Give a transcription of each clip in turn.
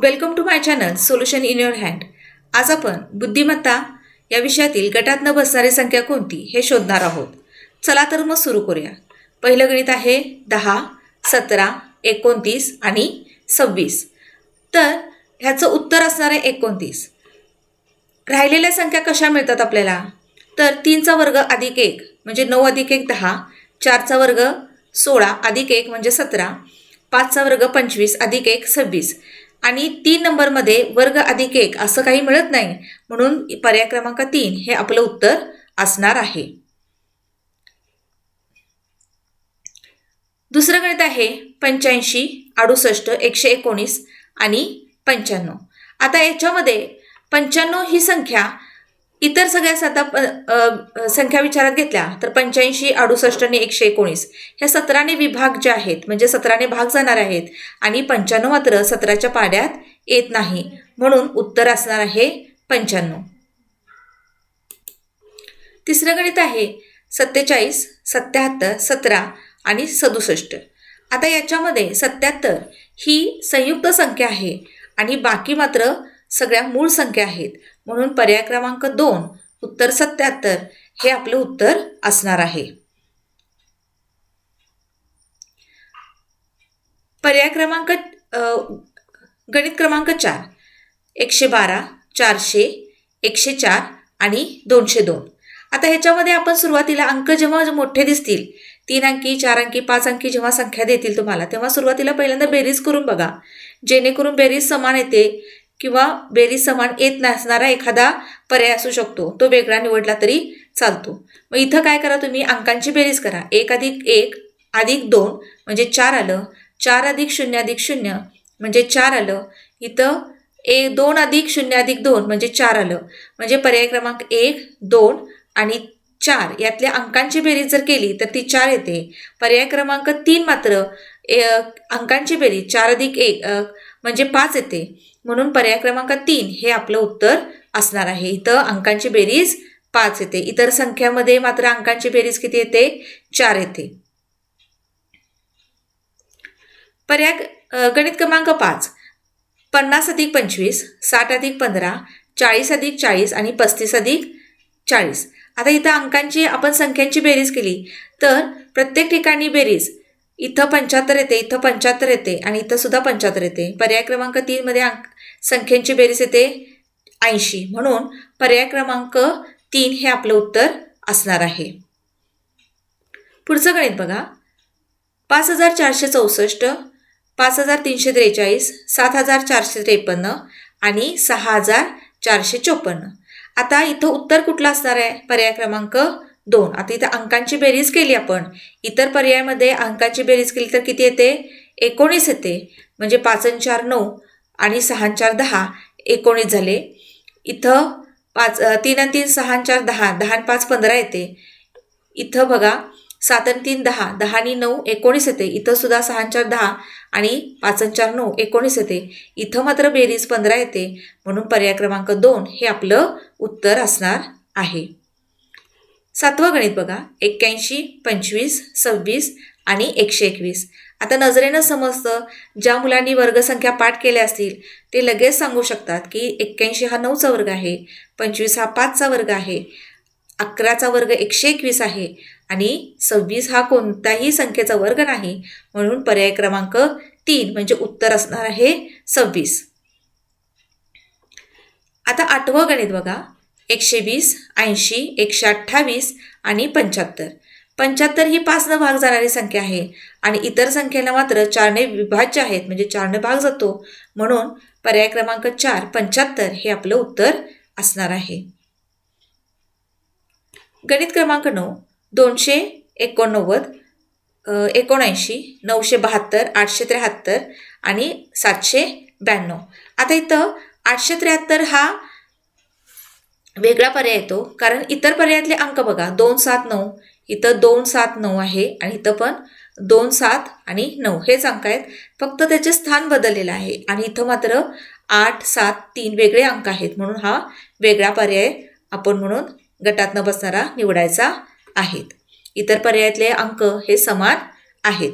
Welcome to my channel solution in your hand. आज आपण बुद्धिमत्ता या विषयातील गटात न बसणारी संख्या कोणती हे शोधणार आहोत. चला तर मग सुरू करूया. पहिलं गणित आहे 10, 17, 29 आणि 26. तर ह्याचं उत्तर असणार आहे 29. राहिलेल्या संख्या कशा मिळतात आपल्याला? तर 3चा वर्ग अधिक 1 म्हणजे 9 अधिक 1 10, 4चा वर्ग 16 अधिक 1 म्हणजे 17, 5चा वर्ग 25 अधिक 1 26 आणि 3 नंबरमध्ये वर्ग अधिक 1 असं काही मिळत नाही, म्हणून पर्याय क्रमांक 3 हे आपलं उत्तर असणार आहे. दुसरं गणित आहे 85, 68, 119 आणि 95. आता याच्यामध्ये 95 ही संख्या इतर सगळ्या संख्या विचारात घेतल्या तर 85, 68 आणि 119 ह्या 17ने विभाग जे आहेत म्हणजे 17ने भाग जाणार आहेत आणि 95 मात्र 17च्या पाड्यात येत नाही, म्हणून उत्तर असणार आहे 95. तिसरं गणित आहे 47, 77, 17 आणि 67. आता याच्यामध्ये 77 ही संयुक्त संख्या आहे आणि बाकी मात्र सगळ्या मूळ संख्या आहेत, म्हणून पर्याय क्रमांक 2 उत्तर 77 हे आपलं उत्तर असणार आहे. पर्याय क्रमांक गणित क्रमांक 4 112, 400, 104 आणि 202. आता ह्याच्यामध्ये आपण सुरुवातीला अंक जेव्हा मोठे दिसतील 3 अंकी, 4 अंकी, 5 अंकी जेव्हा संख्या देतील तुम्हाला, तेव्हा सुरुवातीला पहिल्यांदा बेरीज करून बघा, जेणेकरून बेरीज समान येते किंवा बेरीज समान येत नसणारा एखादा पर्याय असू शकतो, तो वेगळा निवडला तरी चालतो. मग इथं काय करा, तुम्ही अंकांची बेरीज करा. 1 अधिक 1 अधिक 2 म्हणजे 4 आलं, 4 अधिक 0 अधिक 0 म्हणजे 4 आलं, इथं 2 अधिक 0 अधिक 2 म्हणजे 4 आलं, म्हणजे पर्याय क्रमांक 1, 2 आणि 4 यातल्या अंकांची बेरीज जर केली तर ती 4 येते. पर्याय क्रमांक 3 मात्र अंकांची बेरीज 4 अधिक 1 म्हणजे 5 येते, म्हणून पर्याय क्रमांक 3 हे आपलं उत्तर असणार आहे. इथं अंकांची बेरीज 5 येते. इतर संख्यामध्ये मात्र अंकांची बेरीज किती येते? 4 येते. पर्याय गणित क्रमांक 5 50 अधिक 25, 60 अधिक 15, 40 अधिक 40 आणि 35 अधिक 40. आता इथं अंकांची आपण संख्यांची बेरीज केली तर प्रत्येक ठिकाणी बेरीज इथं 75 येते, इथं 75 येते आणि इथं सुद्धा 75 येते. पर्याय क्रमांक 3 मध्ये संख्यांची बेरीज येते 80, म्हणून पर्याय क्रमांक 3 हे आपलं उत्तर असणार आहे. पुढचं गणित बघा 5464, 5343, 7453 आणि 6454. आता इथं उत्तर कुठलं असणार आहे? पर्याय क्रमांक 2. आता इथं अंकांची बेरीज केली आपण, इतर पर्यायामध्ये अंकांची बेरीज केली तर किती येते? 19 येते, म्हणजे 5 आणि 4 9 आणि 6 आणि 4 10 19 झाले. इथं 3 आणि 3 6 आणि 4 10, 10 आणि 5 15 येते. इथं बघा 7 आणि 3 10, 10 आणि 9 19 येते. इथं सुद्धा 6 आणि 4 10 आणि 5 आणि 4 9 19 येते. इथं मात्र बेरीज 15 येते, म्हणून पर्याय क्रमांक 2 हे आपलं उत्तर असणार आहे. 7वं गणित बघा 81, 25, 26 आणि 121. आता नजरेनं समजतं, ज्या मुलांनी वर्गसंख्या पाठ केल्या असतील ते लगेच सांगू शकतात की 81 हा 9चा वर्ग आहे, 25 हा 5चा वर्ग आहे, 11चा वर्ग 121 आहे आणि 26 हा कोणताही संख्येचा वर्ग नाही, म्हणून पर्याय क्रमांक 3 म्हणजे उत्तर असणार आहे 26. आता 8वं गणित बघा 120, 80, 128 आणि 75. 75 ही 5 भाग जाणारी संख्या आहे आणि इतर संख्येला मात्र 4ने विभाज्य आहेत, म्हणजे 4ने भाग जातो, म्हणून पर्याय क्रमांक 4 75 हे आपलं उत्तर असणार आहे. गणित क्रमांक 9 289, 79, 972, 873 आणि 792. आता इथं 873 हा वेगळा पर्याय येतो, कारण इतर पर्यायातले अंक बघा 279, इथं 279 आहे आणि इथं पण 27 आणि 9 हेच अंक आहेत, फक्त त्याचे स्थान बदललेलं आहे आणि इथं मात्र 8, 7, 3 वेगळे अंक आहेत, म्हणून हा वेगळा पर्याय आपण म्हणून गटात न बसणारा निवडायचा आहेत. इतर पर्यायातले अंक हे समान आहेत.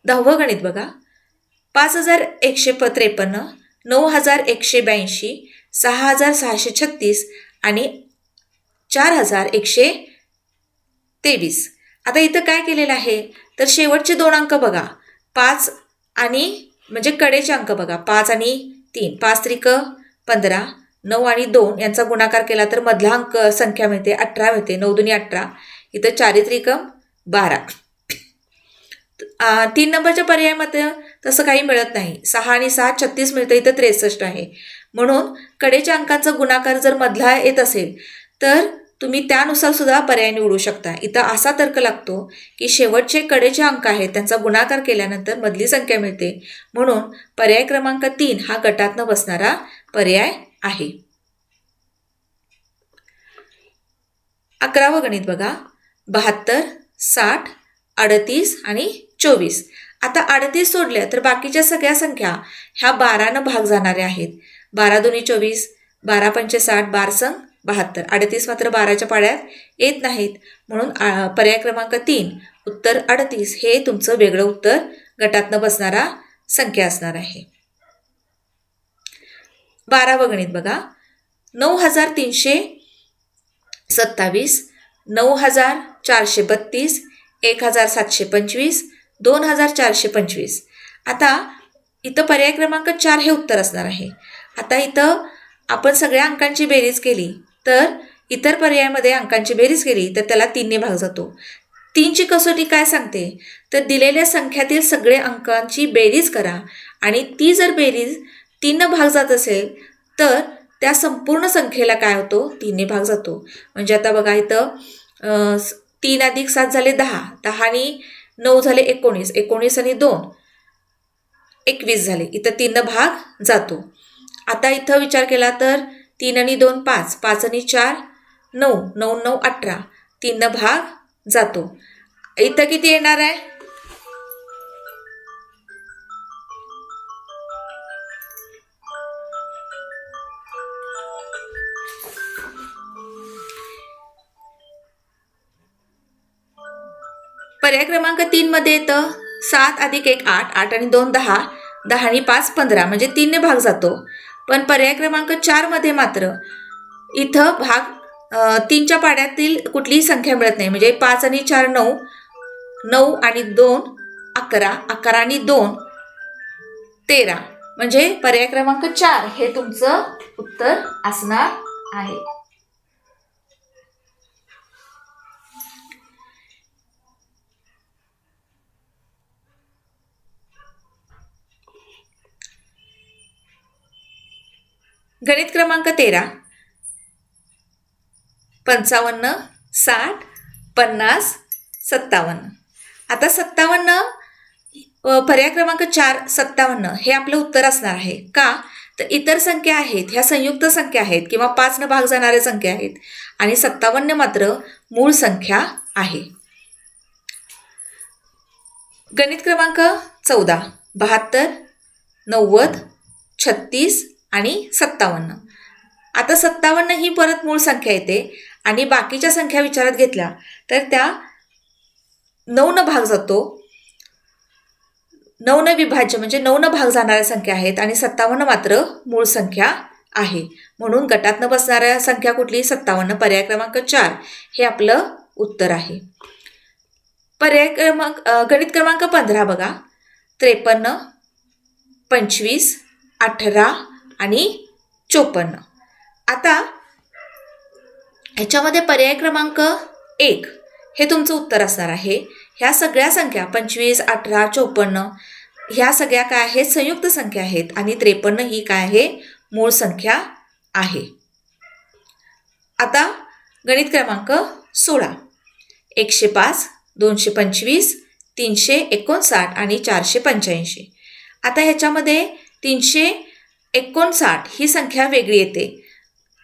10वं गणित बघा 5153, 9182, 6636 आणि 4123. आता इथं काय केलेलं आहे तर शेवटचे दोन अंक बघा, 5 आणि म्हणजे कडेचे अंक बघा, 5 आणि 3, 5 त्रिक 15, 9 आणि 2 यांचा गुणाकार केला तर मधला अंक संख्या मिळते 18 मिळते, 9 दुनी 18. इथं 4 त्रिकम 12. 3 नंबरच्या पर्यायामध्ये तसं काही मिळत नाही. 6 आणि 6 36 मिळतं, इथं 63 आहे. म्हणून कडेच्या अंकांचा गुणाकार जर मधला येत असेल तर तुम्ही त्यानुसार सुद्धा पर्याय निवडू शकता. इथं असा तर्क लागतो की शेवटचे कडेचे अंक आहेत त्यांचा गुणाकार केल्यानंतर मधली संख्या मिळते, म्हणून पर्याय क्रमांक 3 हा गटातनं बसणारा पर्याय आहे. 11वं गणित बघा, 72, 60, 38 आणि 24. आता 38 सोडल्या तर बाकीच्या सगळ्या संख्या ह्या 12नं भाग जाणाऱ्या आहेत. 12 दुनी 24, 12 पंचे 60, 12 संग 72. 38 मात्र 12च्या पाड्यात येत नाहीत, म्हणून पर्याय क्रमांक 3 उत्तर 38 हे तुमचं वेगळं उत्तर गटातनं बसणारा संख्या असणार आहे. 12वं गणित बघा, 9327, 9432, 1725, 2425. आता इथं पर्याय क्रमांक 4 हे उत्तर असणार आहे. आता इथं आपण सगळ्या अंकांची बेरीज केली तर इतर पर्यायामध्ये अंकांची बेरीज केली तर त्याला 3ने भाग जातो. 3ची कसोटी काय सांगते तर दिलेल्या संख्यातील सगळे अंकांची बेरीज करा आणि ती जर बेरीज 3 भाग जात असेल तर त्या संपूर्ण संख्येला काय होतो 3ने भाग जातो. म्हणजे आता बघा इथं 3 अधिक 7 झाले 10, 10 आणि 9 झाले 19, 19 आणि 2 21 झाले. इथं 3 भाग जातो. आता इथं विचार केला तर 3 आणि 2 5, 5 आणि 4 9, 9 9 18, 3 भाग जातो. इथं किती येणार आहे पर्याय क्रमांक 3 मध्ये येतं 7 अधिक 1 8, 8 आणि 2 10, 10 आणि 5 15 म्हणजे 3ने भाग जातो. पण पर्याय क्रमांक 4 मध्ये मात्र इथं भाग 3च्या पाड्यातील कुठलीही संख्या मिळत नाही. म्हणजे 5 आणि 4 9, 9 आणि 2 11, 11 आणि 2 13 म्हणजे पर्याय क्रमांक 4 हे तुमचं उत्तर असणार आहे. गणित क्रमांक 13, 55, 60, 50, 57. आता 57 पर्याय क्रमांक 4 57 हे आपलं उत्तर असणार आहे. का तर इतर संख्या आहेत ह्या संयुक्त संख्या आहेत किंवा 5 भाग जाणाऱ्या संख्या आहेत आणि 57 मात्र मूळ संख्या आहे. गणित क्रमांक 14, 72, 90, 36 आणि 57. आता 57 ही परत मूळ संख्या येते आणि बाकीच्या संख्या विचारात घेतल्या तर त्या 9 भाग जातो. 9 विभाज्य म्हणजे 9 भाग जाणाऱ्या संख्या आहेत आणि 57 मात्र मूळ संख्या आहे. म्हणून गटातनं बसणाऱ्या संख्या कुठली 57, पर्याय क्रमांक 4 हे आपलं उत्तर आहे. गणित क्रमांक 15 बघा, 53, 25, 18 आणि 54. आता ह्याच्यामध्ये पर्याय क्रमांक 1 हे तुमचं उत्तर असणार आहे. ह्या सगळ्या संख्या 25, 18, 54 ह्या सगळ्या काय आहेत संयुक्त संख्या आहेत आणि 53 ही काय आहे मूळ संख्या आहे. आता गणित क्रमांक 16, 105, 225, 359 आणि 485. आता ह्याच्यामध्ये 359 ही संख्या वेगळी येते.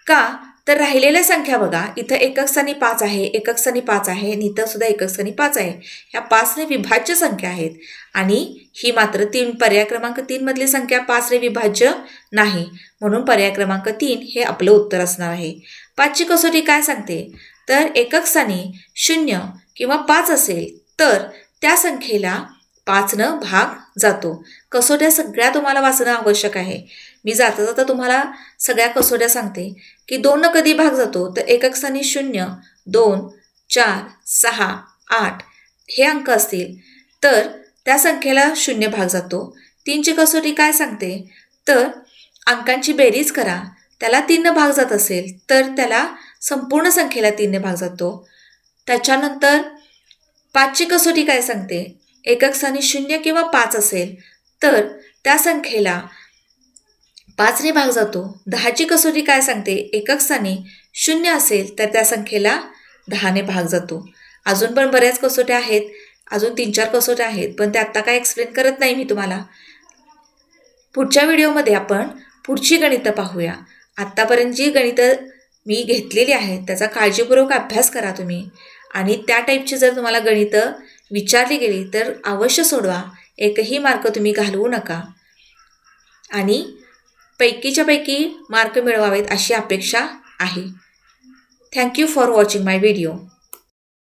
का तर राहिलेल्या संख्या बघा इथं एकक स्थानी 5 आहे, एकक स्थानी 5 आहे आणि इथं सुद्धा एकक स्थानी 5 आहे. ह्या 5ने विभाज्य संख्या आहेत आणि ही मात्र 3 पर्याय क्रमांक 3 मधली संख्या 5ने विभाज्य नाही. म्हणून पर्याय क्रमांक 3 हे आपलं उत्तर असणार आहे. 5ची कसोटी काय सांगते तर एकक स्थानी 0 किंवा 5 असेल तर त्या संख्येला 5नं भाग जातो. कसोट्या सगळ्या तुम्हाला वाचणं आवश्यक आहे. मी जाता जाता तुम्हाला सगळ्या कसोट्या सांगते की 2नं कधी भाग जातो तर एकक स्थानी 0, 2, 4, 6, 8 हे अंक असतील तर त्या संख्येला 0 भाग जातो. 3ची कसोटी काय सांगते तर अंकांची बेरीज करा, त्याला 3नं भाग जात असेल तर त्याला संपूर्ण संख्येला 3ने भाग जातो. त्याच्यानंतर 5ची कसोटी काय सांगते, एकक स्थानी 0 किंवा 5 असेल तर त्या संख्येला 5ने भाग जातो. 10ची कसोटी काय सांगते, एकक स्थानी 0 असेल तर त्या संख्येला 10ने भाग जातो. अजून पण बऱ्याच कसोट्या आहेत, अजून 3-4 कसोट्या आहेत, पण ते आत्ता काय एक्सप्लेन करत नाही मी तुम्हाला. पुढच्या व्हिडिओमध्ये आपण पुढची गणितं पाहूया. आत्तापर्यंत जी गणितं मी घेतलेली आहेत त्याचा काळजीपूर्वक अभ्यास करा तुम्ही, आणि त्या टाईपची जर तुम्हाला गणितं विचारली गेली तर अवश्य सोडवा. एकही मार्क तुम्ही घालवू नका आणि पैकीच्या पैकी मार्क मिळवावेत अशी अपेक्षा आहे. Thank you for watching my video.